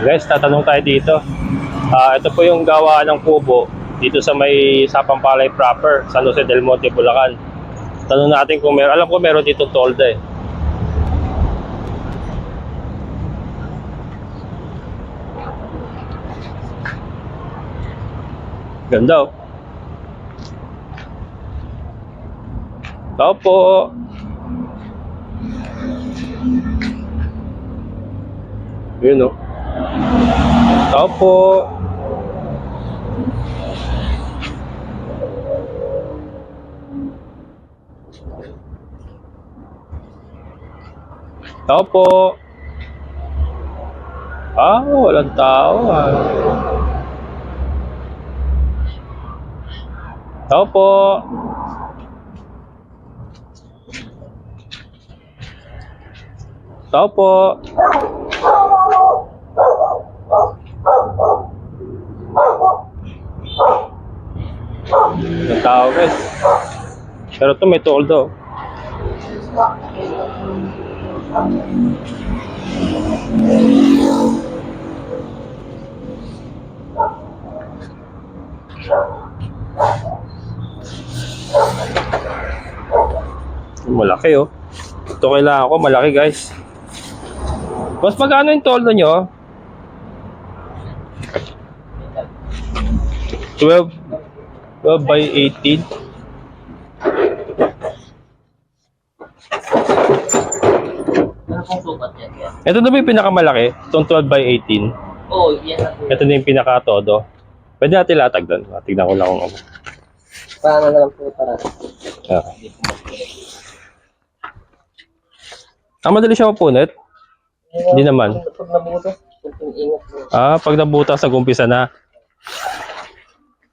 Guys, tatanong tayo dito. Ito po yung gawa ng kubo dito sa may Sapampalay proper, San Jose del Monte, Bulacan. Tanong natin kung meron. Alam ko meron dito tolda eh. Ganda oh. Tao po. Yun oh. Tao po. Tao po. Walang tao ah. Tao po. Tao po. Ang tao guys. Pero ito may toldo. Malaki oh. Ito kailangan ko malaki guys. Mas magkano yung toldo nyo? 12 by 18. Ito na ba yung pinakamalaki? Itong 12 by 18? Oo, yan. Ito na yung pinaka-todo. Pwede natin latag doon. Tignan ko lang kung ano. Paano na lang po para? Okay. Madali siya mapunit? Hindi naman. Pag nabuto, ingat po. Pag nabutas, nag-umpisa na.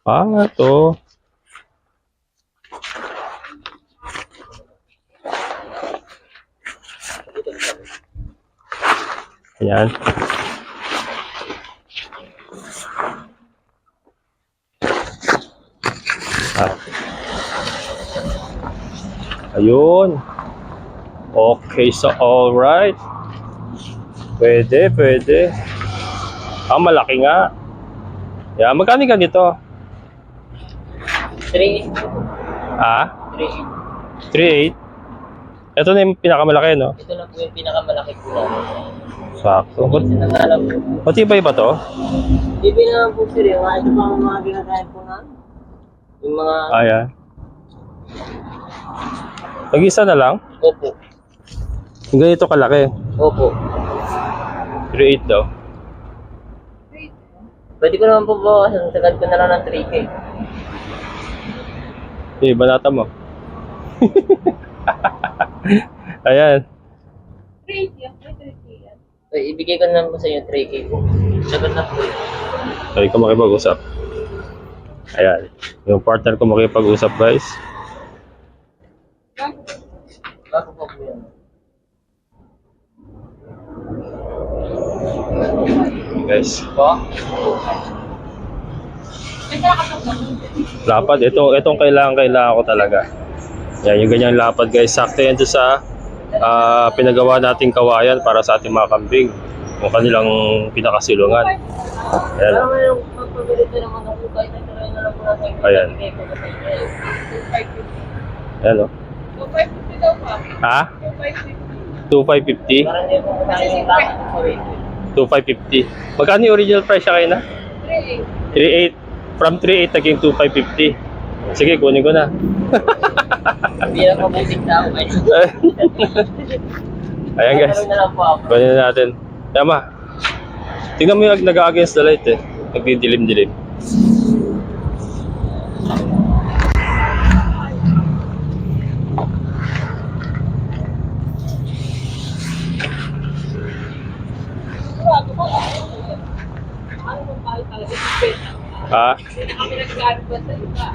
Ito. Ayan. Ayun. Okay, so alright. Pwede. Malaki nga. Yeah, magkano ganito? 3. 3.8. Ito na yung pinakamalaki, no? Ito na po yung pinakamalaki po namin. Sakto. Sinangalan po. Matibay ba to? Ibig naman po sir, yung ito pa mga ginagahin po na. Yung mga... Ayan. Mag-isa na lang? Opo. Ganito kalaki. Opo. 3.8 daw. Pwede ko naman po bawasan. Sagad ko na lang ng 3K. Banata mo. Ayan. 3K yan. Ibigay ko na lang po sa inyo 3K po. Sagad na po yun. Sabi ko makipag-usap. Ayan. Yung partner ko makipag-usap guys. Bago po po yan. Guys. Po? Lapad. Itong kailangan ko talaga. Yan, yung ganyang lapad guys. Sakto yan sa pinagawa nating kawayan para sa ating mga kambing. Yung kanilang pinakasilungan. Ayan. Pero may magpabilit na naman ako kahit nagkaroon na lang po natin. Ayan. Ayan o. 2,550 daw pa. 2,550? Parang hindi po tayo yung lakad sa rate. 2,550. Magkano yung original price siya kayo na? 3,800. 3,800. From 3,800 naging 2,550. Sige, kunin ko na. Hindi lang mabuting tao eh. Ayan guys. Nagkaroon na lang po ako. Kunin na natin. Tama. Tingnan mo yung nag-against the light eh. Nagdidilim-dilim. Ano kung kahit talaga yung pesa? Hindi na kami nagkaroon ba sa iba?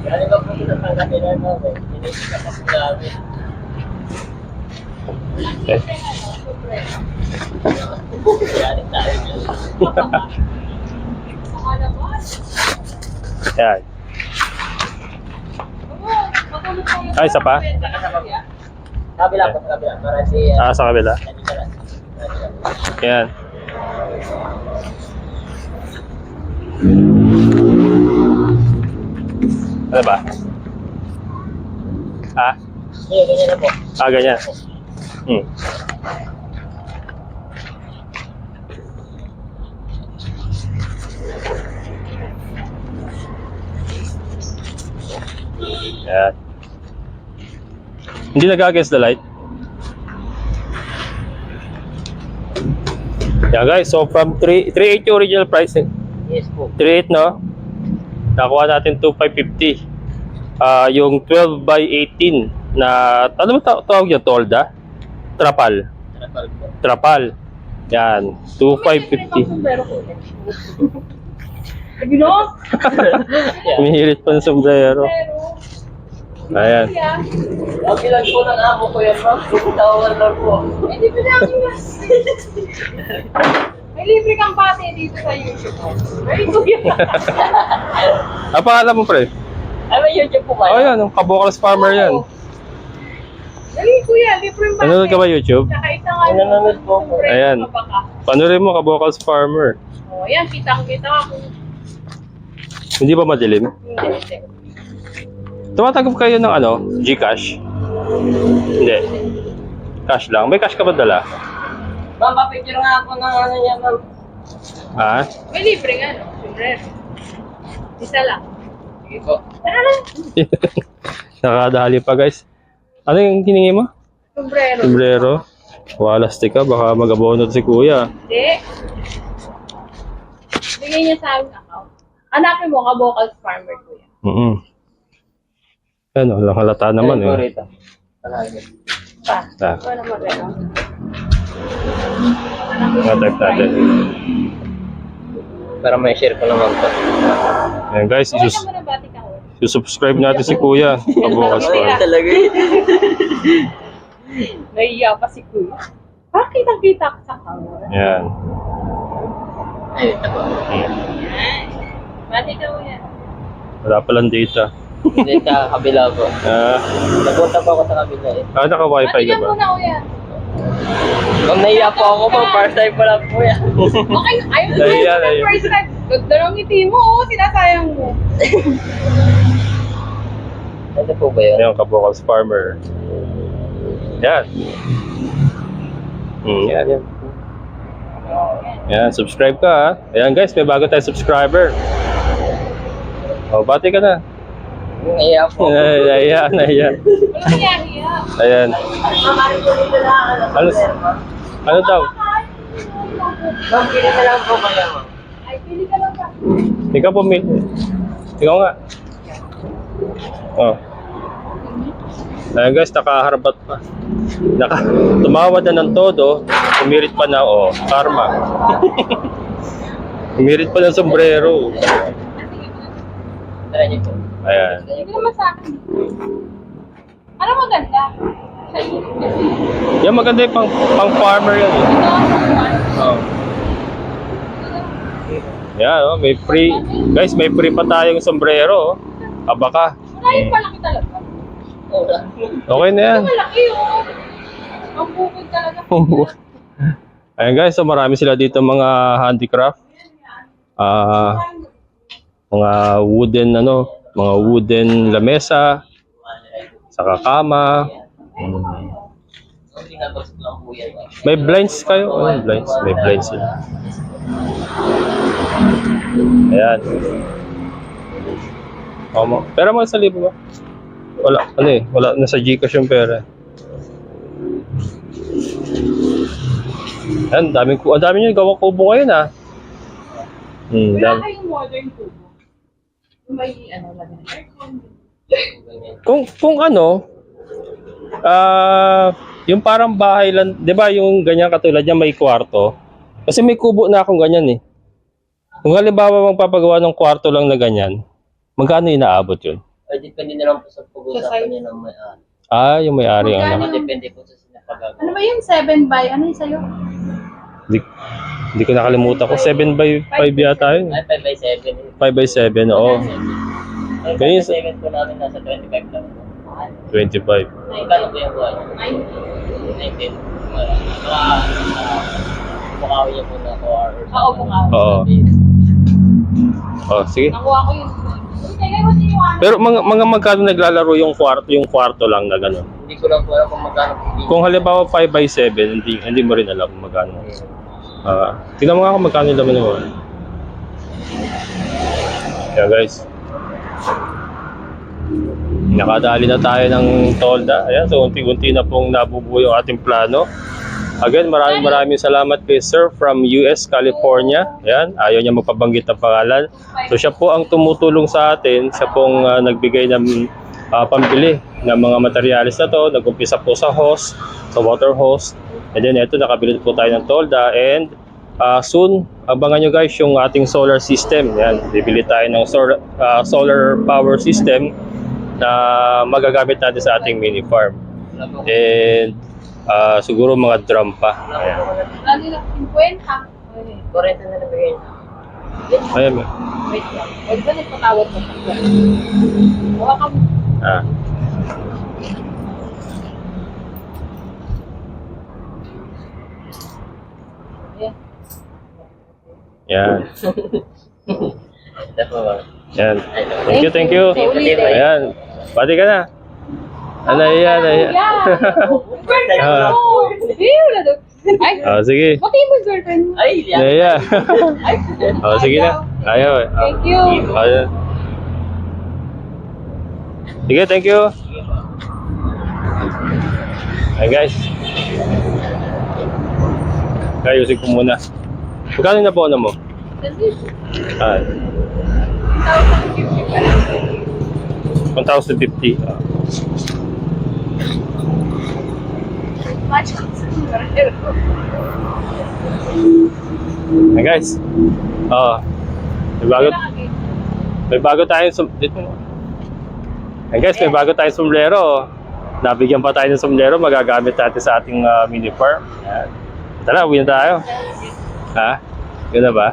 Galing ba po sa pangkatilan natin? Inisip ka po namin. Okay. Galing tayo dyan. Saka naman. Ayan. Matulog tayo. Ay, isa pa? Kabila po, kabila. Para si... Sa kabila. Kabila. Yan. Ano ba? Ah? Ayun, ganyan na po. Ah, ganyan. Hmm. Yan. Hindi nag-against the light. Yeah guys, so from 380 yung original price eh. Yes po. 38 no? Nakuha natin 2,550. Yung 12 by 18 na, ano ba tawag yun? Tolda? Trapal. Trapal po. Trapal. Yan, 2,550. Sombrero ko. Sabi no? Humihirit pa ng sombrero. Pero, Ayan. yeah. Ang ilan po ng amo ko yan, ma'am? 2,000 lang po. Hindi pa na ako mas. May libre kang bate dito sa YouTube. Very good. Ah, pangalan mo pre? Ay, may YouTube po Oh, kayo? yan, yung Kabocals Farmer yan. Dali kuya, libre yung bate. Nanonood ka ba YouTube? Saka isang Nanonood po ako. sombrero Ayan. ka baka. Panurin mo Kabocals Farmer. Oh, yan, kitang-kita ako. Hindi ba madilim? Hindi. Tumatanggap kayo ng ano? Gcash? Hindi. Cash lang. May cash ka ba dala? Ma'am, papicture nga ako ng ano niya, ma'am. Ha? May libre nga, no? Sombrero. Isa lang. Sige po. Tara na. Nakadali pa guys. Ano yung hiningi mo? Sombrero. Sombrero. Walastik ka. Baka mag-abonot si kuya. Hindi. Bigay niya sa amin account. Hanapin mo, Kabocals Farmer kuya. Ano, lang halata naman Ayun po eh. rito. Talaga. Pa. Ah. Wala mo rin. Mga type natin. Para may share ko naman po. Ayan guys, Okay naman ang batik ako. subscribe natin si kuya. Kabocals Farmer. Talaga Nahiya pa si kuya. Bakit ang kita ka sa camera? Yan. Ayun, ito po. Batik ako yan. Wala palang data. Hindi sa kabila po. Napunta po ako sa kabila eh. Naka-wifi ka Batikan ba? mo na kuya. Ma'am, nahiya po ako po. First time pa lang po yan. Okay, ayaw na Nahiya, yung nahiya. first time. Ganda ng ngiti mo, oh. Sinasayang mo. Ito po ba yun? Ayan, Kabocals Farmer. Yan. Yan. Yan, subscribe ka ha. Ayan guys, may bago tayong subscriber. O, bati ka na. Nahiya po ako. Nahiya. Walang hiya-hiya. Ayan. Ano, ano daw? Ma'am, pili na lang po kayo, ma'am. Ay, pili ka lang pa. Ikaw pumili. Ikaw nga. Oh. Ayan guys, nakaharbat pa. Tumawad na ng todo, umirit pa na, oh, karma. Umirit pa ng sombrero. Tara niyo po. Ayan. Hindi naman sa akin. Ano maganda? Sa YouTube. Yan maganda yung pang farmer yan. Eh. Oh. Yan, oh, may free. Guys, may free pa tayong sombrero. Oh. Abaka. Wala yung palaki talaga. Okay na yan. Malaki oh. Ang bukod talaga. Ayan guys, so marami sila dito mga handicraft. Mga wooden mga wooden lamesa, saka kama. May blinds kayo? Oh, blinds. May blinds sila. Ayan. Pera mo sa libo ba? Wala, wala nasa Gcash yung pera. Ayan, ang dami nyo gawang kubo ngayon ah. Wala kayong modern tubo. May lagyan ng aircon. Kung yung parang bahay lang, 'di ba, yung ganyan katulad niya may kwarto. Kasi may kubo na akong ganyan eh. Kung halimbawa magpapagawa ng kwarto lang na ganyan, magkano inaabot 'yun? Ay, depende na lang po sa pag-uusapan niya ng may-ari. Yung may-ari ang Depende po sa sinapagawa. Ano ba yung 7 by? Ano yung sa'yo? Hindi ko nakalimutan ko. 7 by 5 yata yun. Ay, 5 by 7. 5 by 7, oo. Ay, 5 by 7 po namin nasa 25 lang. 25. Ay, kano po yung buwan? 19. Bukawi niya po na OR. Oo, Bukawi. Oo. Oh, sige. Nakuha ko yun. Kaya mo siniwan. Pero mga magkano naglalaro yung kwarto lang na gano'n? Hindi ko lang po alam kung magkano po. Kung halimbawa 5x7, hindi mo rin alam kung magkano. Tingnan mo nga kung magkano yung laman yun. Yeah guys. Nakadali na tayo ng tolda. Ayan, so unti-unti na pong nabubuo yung ating plano. Again, maraming salamat kay Sir from US, California. Ayan, ayaw niya magpabanggit ng pangalan. So siya po ang tumutulong sa atin. Siya pong nagbigay ng pambili ng mga materialis na to. Nag-umpisa po sa hose, sa water hose. And then ito, nakabili po tayo ng tolda. And soon, abangan nyo guys yung ating solar system. Ayan, bibili tayo ng solar power system na magagamit natin sa ating mini farm. And siguro mga drum pa. Ayan. Lalo na 50. 40 na nabigay niya. Ayan. Wait lang. Huwag ba nagpatawad mo? Huwag ka mo. Yan. That's all. Yan. Thank you. Ayan. Pati ka na. Ayan. Ay, Sige. pati mo girlfriend mo. Ay, yan. Ayan. Ay, Sige na. Ayaw. Thank you. Ayan. Sige, thank you. Ayan guys. Ayusin ko muna. Magkano na po mo? 1,050. 1,050. Ayan guys. May bago tayong Ayan guys, may bago tayong sombrero. Nabigyan pa tayo ng sombrero, magagamit natin sa ating mini farm. Ayan. Tara, uwi na tayo. Yun na ba?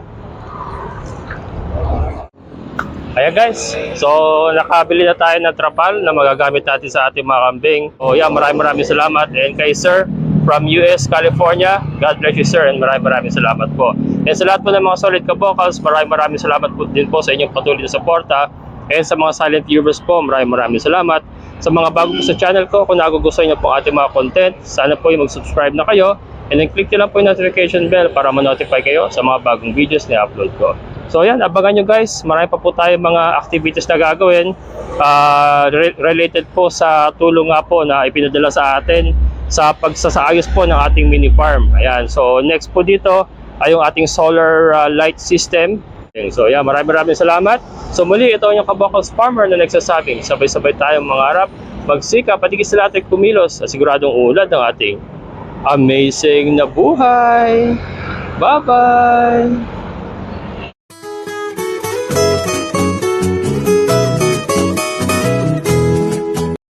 Ayan guys, so nakabili na tayo ng trapal na magagamit natin sa ating mga kambing. So yeah, maraming salamat. And kay Sir from US, California, God bless you sir, and maraming salamat po. And sa lahat po ng mga solid kabokals, maraming salamat po din po sa inyong patuloy na suporta. And sa mga silent viewers po, maraming salamat. Sa mga bago po sa channel ko, kung nagugustuhan niyo po ating mga content, sana po yung mag-subscribe na kayo. And then click nyo lang po yung notification bell para ma-notify kayo sa mga bagong videos na i-upload ko. So yan, abangan nyo guys. Marami pa po tayo mga activities na gagawin related po sa tulong nga po na ipinadala sa atin sa pagsasaayos po ng ating mini farm. Ayan, so next po dito ay yung ating solar light system. So yan, maraming salamat. So muli, ito yung Kabokals Farmer na nagsasabing sabay-sabay tayong mangarap, magsikap, patigil sa lahat ay kumilos at siguradong uunlad ng ating amazing na buhay. Bye-bye!